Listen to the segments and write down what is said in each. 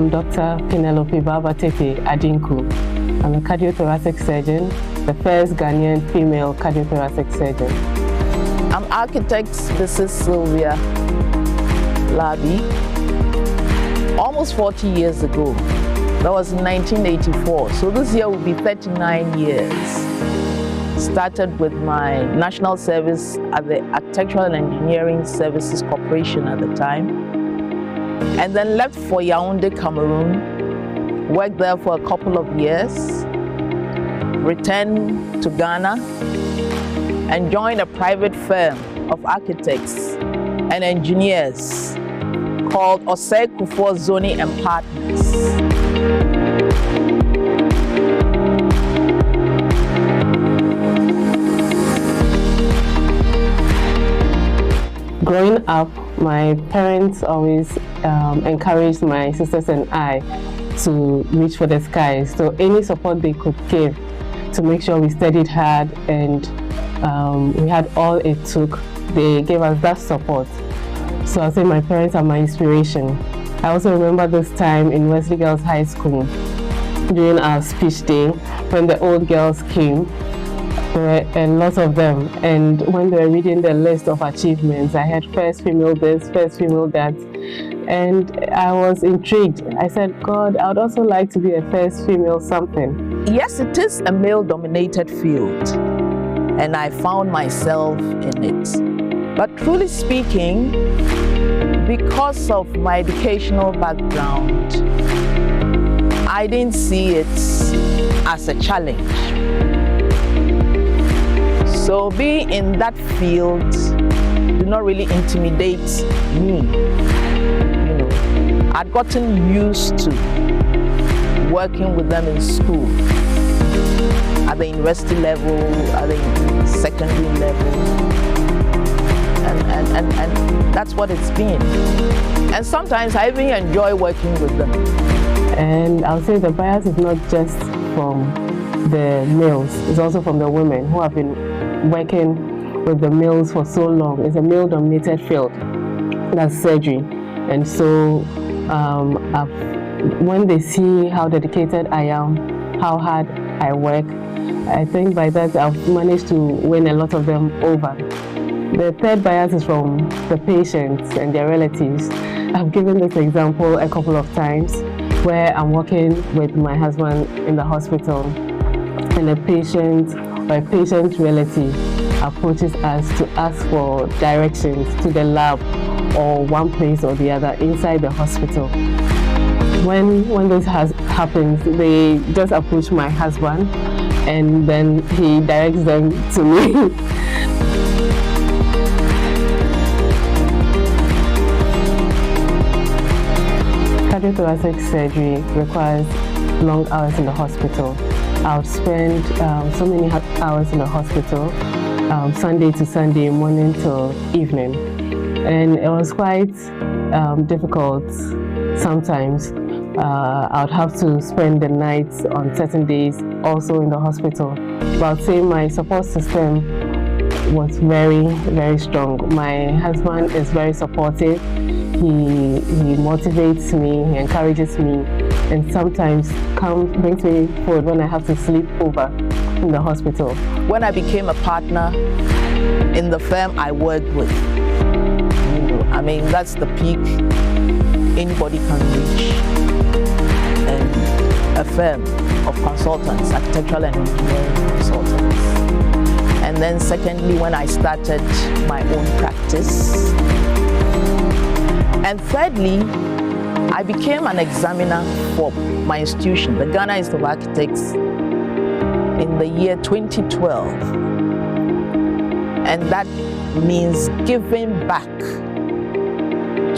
I'm Dr. Penelope Babatete Adinku. I'm a cardiothoracic surgeon, the first Ghanaian female cardiothoracic surgeon. I'm architect Mrs. Sylvia Labi. Almost 40 years ago, that was in 1984, so this year will be 39 years. Started with my national service at the Architectural and Engineering Services Corporation at the time, and then left for Yaoundé, Cameroon, worked there for a couple of years, returned to Ghana, and joined a private firm of architects and engineers called Osei Kufuor Zoni and Partners. Growing up, my parents always encouraged my sisters and I to reach for the skies. So any support they could give to make sure we studied hard and we had all it took, they gave us that support. So I'll say my parents are my inspiration. I also remember this time in Wesley Girls High School during our speech day when the old girls came. There were a lot of them, and when they were reading the list of achievements, I had first female this, first female that, and I was intrigued. I said, God, I would also like to be a first female something. Yes, it is a male-dominated field, and I found myself in it. But truly speaking, because of my educational background, I didn't see it as a challenge. So being in that field did not really intimidate me. You know, I'd gotten used to working with them in school, at the university level, at the secondary level, and that's what it's been. And sometimes I even enjoy working with them. And I'll say the bias is not just from the males, it's also from the women who have been working with the males for so long. It's a male-dominated field, that's surgery. And so when they see how dedicated I am, how hard I work, I think by that I've managed to win a lot of them over. The third bias is from the patients and their relatives. I've given this example a couple of times where I'm working with my husband in the hospital and a patient or a patient's relative approaches us to ask for directions to the lab or one place or the other inside the hospital. When this happens, they just approach my husband and then he directs them to me. Cardiothoracic surgery requires long hours in the hospital. I would spend so many hours in the hospital, Sunday to Sunday, morning to evening. And it was quite difficult sometimes. I would have to spend the nights on certain days also in the hospital. But I'd say my support system was very, very strong. My husband is very supportive. He motivates me, he encourages me, and sometimes brings me forward when I have to sleep over in the hospital. When I became a partner in the firm I worked with, I mean, that's the peak anybody can reach. And a firm of consultants, architectural and engineering consultants. And then secondly, when I started my own practice. And thirdly, I became an examiner for my institution, the Ghana Institute of Architects, in the year 2012. And that means giving back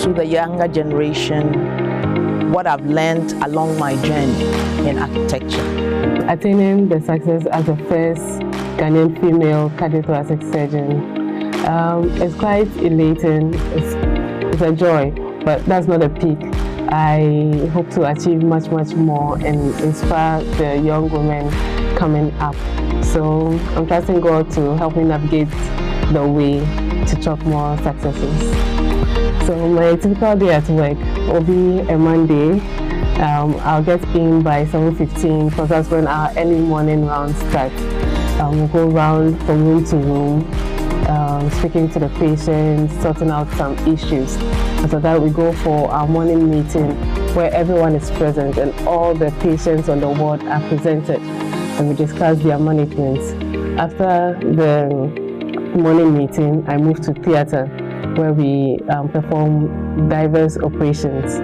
to the younger generation what I've learned along my journey in architecture. Attaining the success as the first Ghanaian female cardiothoracic surgeon is quite elating. It's a joy, but that's not a peak. I hope to achieve much, much more and inspire the young women coming up. So I'm trusting God to help me navigate the way to chalk more successes. So my typical day at work will be a Monday. I'll get in by 7:15 because that's when our early morning round starts. We'll go round from room to room, speaking to the patients, sorting out some issues. After that, we go for our morning meeting where everyone is present and all the patients on the ward are presented, and we discuss their management. After the morning meeting, I move to theatre where we perform diverse operations.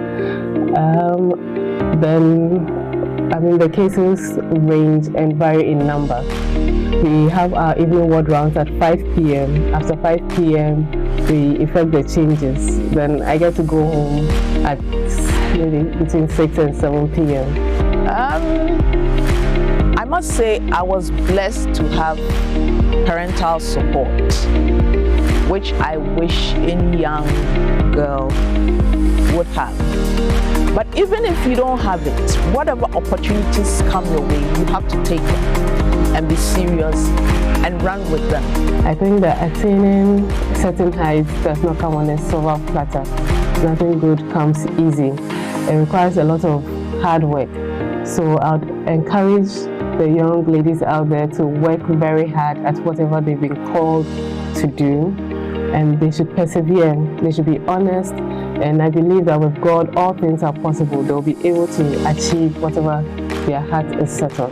The cases range and vary in number. We have our evening ward rounds at 5 p.m. After 5 p.m., we effect the changes. Then I get to go home at maybe between 6 and 7 p.m. I must say I was blessed to have parental support, which I wish any young girl would have. But even if you don't have it, whatever opportunities come your way, you have to take them and be serious and run with them. I think that attaining certain heights does not come on a silver platter. Nothing good comes easy. It requires a lot of hard work. So I'd encourage the young ladies out there to work very hard at whatever they've been called to do, and they should persevere. They should be honest, and I believe that with God all things are possible. They'll be able to achieve whatever their heart is set on.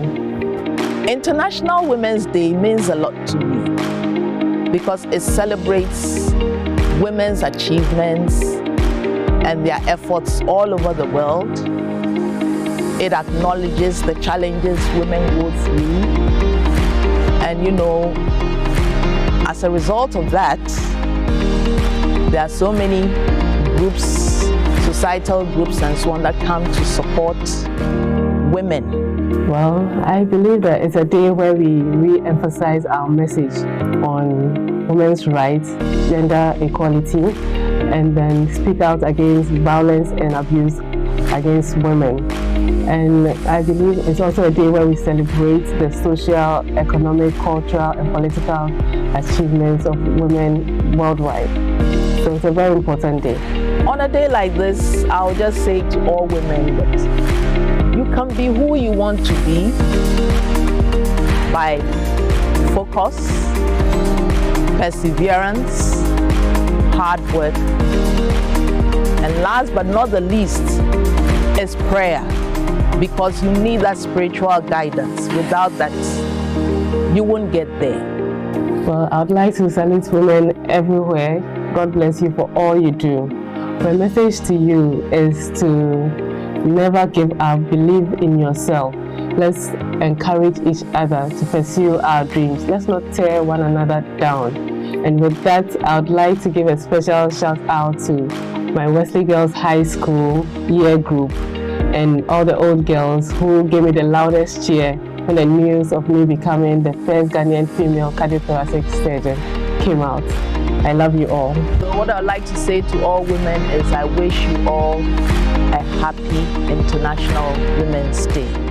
International Women's Day means a lot to me because it celebrates women's achievements and their efforts all over the world. It acknowledges the challenges women go through, and as a result of that, there are so many groups, societal groups and so on, that come to support women. Well, I believe that it's a day where we re-emphasize our message on women's rights, gender equality, and then speak out against violence and abuse against women. And I believe it's also a day where we celebrate the social, economic, cultural, and political achievements of women worldwide. So it's a very important day. On a day like this, I'll just say to all women that you can be who you want to be by focus, perseverance, hard work, and last but not the least is prayer, because you need that spiritual guidance. Without that, you won't get there. Well, I'd like to salute women everywhere. God bless you for all you do. My message to you is to never give up, believe in yourself. Let's encourage each other to pursue our dreams. Let's not tear one another down. And with that, I would like to give a special shout out to my Wesley Girls High School year group and all the old girls who gave me the loudest cheer when the news of me becoming the first Ghanaian female cardiothoracic surgeon came out. I love you all. So what I'd like to say to all women is I wish you all a happy International Women's Day.